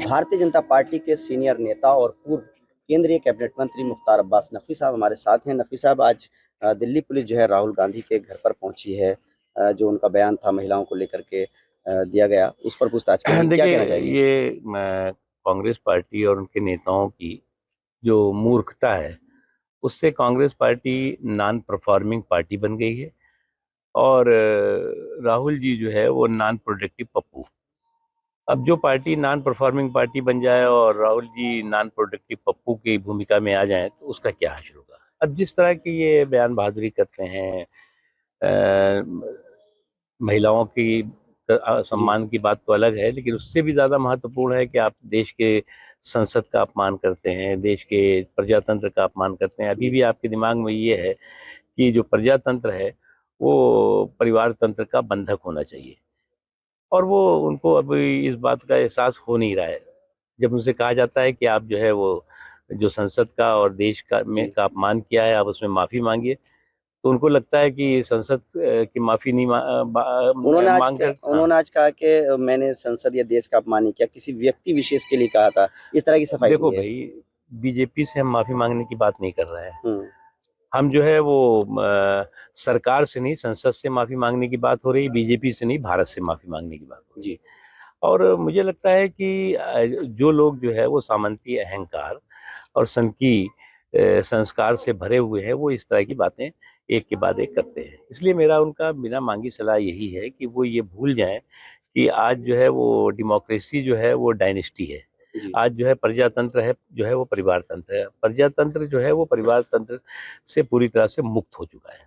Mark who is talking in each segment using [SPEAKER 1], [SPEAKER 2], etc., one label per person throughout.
[SPEAKER 1] Bharatiya Janata party के senior नेता और पूर्व केंद्रीय कैबिनेट मंत्री मुख्तार अब्बास नकवी साहब हमारे साथ हैं। नकवी साहब, आज दिल्ली पुलिस जो है राहुल गांधी के घर पर पहुंची है। जो उनका बयान था महिलाओं को लेकर के दिया गया, उस पर पूछताछ करेंगे। क्या
[SPEAKER 2] देखिए,
[SPEAKER 1] कहना चाहेंगे?
[SPEAKER 2] ये कांग्रेस पार्टी और उनके नेताओं की जो मूर्खता है, उससे Congress party non performing party बन गई है। और राहुल जी जो है वो नॉन प्रोडक्टिव पप्पू। अब जो पार्टी नॉन परफॉर्मिंग पार्टी बन जाए और राहुल जी नॉन प्रोडक्टिव पप्पू की भूमिका में आ जाएं, तो उसका क्या हासिल होगा। अब जिस तरह की ये बयान बहादुरी करते हैं, महिलाओं की
[SPEAKER 1] जी।
[SPEAKER 2] सम्मान की बात तो अलग है, लेकिन उससे भी ज़्यादा महत्वपूर्ण है कि आप देश के संसद का अपमान करते हैं, देश के प्रजातंत्र का अपमान करते हैं। अभी
[SPEAKER 1] जी।
[SPEAKER 2] भी आपके दिमाग में ये है कि जो प्रजातंत्र है वो परिवार तंत्र का बंधक होना चाहिए, और वो उनको अभी इस बात का एहसास हो नहीं रहा है। जब उनसे कहा जाता है कि आप जो है वो जो संसद का और देश का में
[SPEAKER 1] जी।
[SPEAKER 2] का अपमान किया है, आप उसमें माफ़ी मांगिए, तो उनको लगता है कि संसद की माफ़ी नहीं मांग कर। हाँ,
[SPEAKER 1] उन्होंने आज कहा कि मैंने संसद या देश का अपमान नहीं किया, किसी व्यक्ति विशेष के लिए कहा था। इस तरह की सफाई दी
[SPEAKER 2] देखो
[SPEAKER 1] है।
[SPEAKER 2] भाई, बीजेपी से हम माफ़ी मांगने की बात नहीं कर रहे हैं।
[SPEAKER 1] हम्म।
[SPEAKER 2] हम जो है वो सरकार से नहीं, संसद से माफ़ी मांगने की बात हो रही है, बीजेपी से नहीं, भारत से माफ़ी मांगने की बात हो रही है।
[SPEAKER 1] जी।
[SPEAKER 2] और मुझे लगता है कि जो लोग जो है वो सामंती अहंकार और संकी संस्कार से भरे हुए हैं, वो इस तरह की बातें एक के बाद एक करते हैं। इसलिए मेरा उनका बिना मांगी सलाह यही है कि वो ये भूल जाएं कि आज जो है वो डेमोक्रेसी जो है वो डायनेस्टी है।
[SPEAKER 1] जी।
[SPEAKER 2] आज जो है प्रजातंत्र है, जो है वो परिवार तंत्र है। प्रजातंत्र जो है वो परिवार तंत्र से पूरी तरह से मुक्त हो चुका है।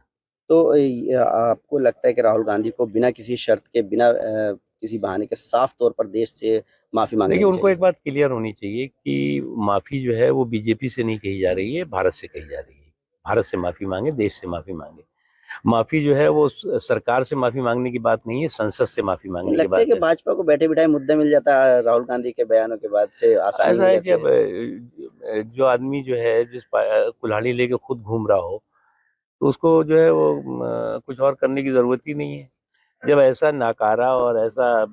[SPEAKER 1] तो आपको लगता है कि राहुल गांधी को बिना किसी शर्त के, बिना किसी बहाने के, साफ तौर पर देश से माफी मांग
[SPEAKER 2] देखिए,
[SPEAKER 1] लेनी
[SPEAKER 2] उनको
[SPEAKER 1] चाहिए?
[SPEAKER 2] एक बात क्लियर होनी चाहिए कि माफ़ी जो है वो बीजेपी से नहीं कही जा रही है, भारत से कही जा रही है। भारत से माफ़ी मांगे, देश से माफ़ी मांगे। माफ़ी जो है वो सरकार से माफ़ी मांगने की बात नहीं है, संसद से माफ़ी
[SPEAKER 1] नहीं
[SPEAKER 2] मांगने की
[SPEAKER 1] लगता है
[SPEAKER 2] बात
[SPEAKER 1] कि
[SPEAKER 2] है।
[SPEAKER 1] भाजपा को बैठे बिठाए मुद्दा मिल जाता है राहुल गांधी के बयानों के बाद से, आसानी
[SPEAKER 2] ऐसा
[SPEAKER 1] हो
[SPEAKER 2] है कि
[SPEAKER 1] जाती
[SPEAKER 2] अब
[SPEAKER 1] है?
[SPEAKER 2] जो आदमी जो है कुल्हाड़ी लेके खुद घूम रहा हो, तो उसको जो है वो कुछ और करने की ज़रूरत ही नहीं है। जब ऐसा नाकारा और ऐसा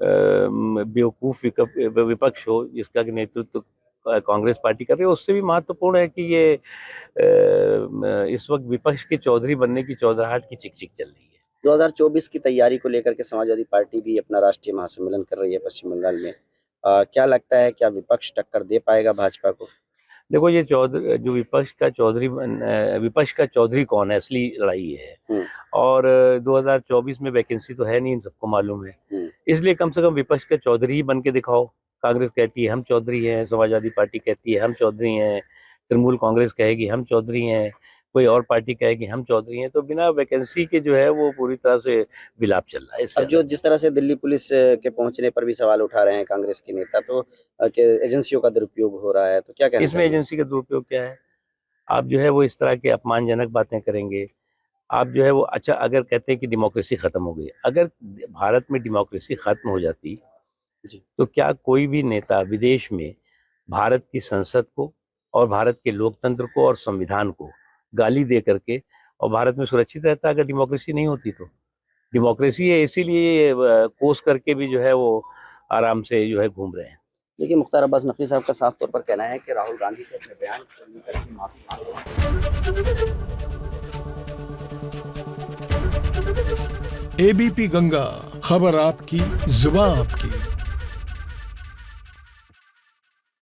[SPEAKER 2] बेवकूफ़ विपक्ष हो जिसका कि नेतृत्व कांग्रेस पार्टी कर रही है, उससे भी महत्वपूर्ण है कि ये इस वक्त विपक्ष के चौधरी बनने की चौधराहट की चिक-चिक चल रही है।
[SPEAKER 1] 2024 की तैयारी को लेकर के समाजवादी पार्टी भी अपना राष्ट्रीय महासम्मेलन कर रही है पश्चिम बंगाल में। क्या लगता है, क्या विपक्ष टक्कर दे पाएगा भाजपा को?
[SPEAKER 2] देखो, ये जो विपक्ष का चौधरी कौन है, असली लड़ाई ये है।
[SPEAKER 1] हम्म।
[SPEAKER 2] और 2024 में वैकेंसी तो है नहीं, इन सबको मालूम है।
[SPEAKER 1] हम्म।
[SPEAKER 2] इसलिए कम से कम विपक्ष के चौधरी ही बन के दिखाओ। कांग्रेस कहती है हम चौधरी हैं, समाजवादी पार्टी कहती है हम चौधरी हैं, तृणमूल कांग्रेस कहेगी हम चौधरी हैं, कोई और पार्टी कहेगी हम चौधरी हैं। तो बिना वैकेंसी के जो है वो पूरी तरह से विलाप चल रहा है, इससे
[SPEAKER 1] अब जो
[SPEAKER 2] ज़्यादा
[SPEAKER 1] जिस तरह से दिल्ली पुलिस के पहुंचने पर भी सवाल उठा रहे हैं कांग्रेस के नेता, तो कि एजेंसियों का दुरुपयोग हो रहा है, तो क्या कहना
[SPEAKER 2] इसमें
[SPEAKER 1] चाहेंगे?
[SPEAKER 2] एजेंसी का दुरुपयोग क्या है। आप जो है वो इस तरह के अपमानजनक बातें करेंगे। आप जो है वो, अच्छा, अगर कहते हैं कि डेमोक्रेसी खत्म हो गई, अगर भारत में डेमोक्रेसी खत्म हो जाती,
[SPEAKER 1] जी।
[SPEAKER 2] तो क्या कोई भी नेता विदेश में भारत की संसद को और भारत के लोकतंत्र को और संविधान को गाली दे करके और भारत में सुरक्षित रहता अगर डेमोक्रेसी नहीं होती तो। डेमोक्रेसी है, इसीलिए ये कोस करके भी जो है वो आराम से जो है घूम रहे हैं।
[SPEAKER 1] देखिए, मुख्तार अब्बास नकवी साहब का साफ तौर पर कहना है कि राहुल गांधी को अपने बयान को लेकर के माफी मांगो।
[SPEAKER 3] एबीपी गंगा, खबर आपकी, जुबान आपकी।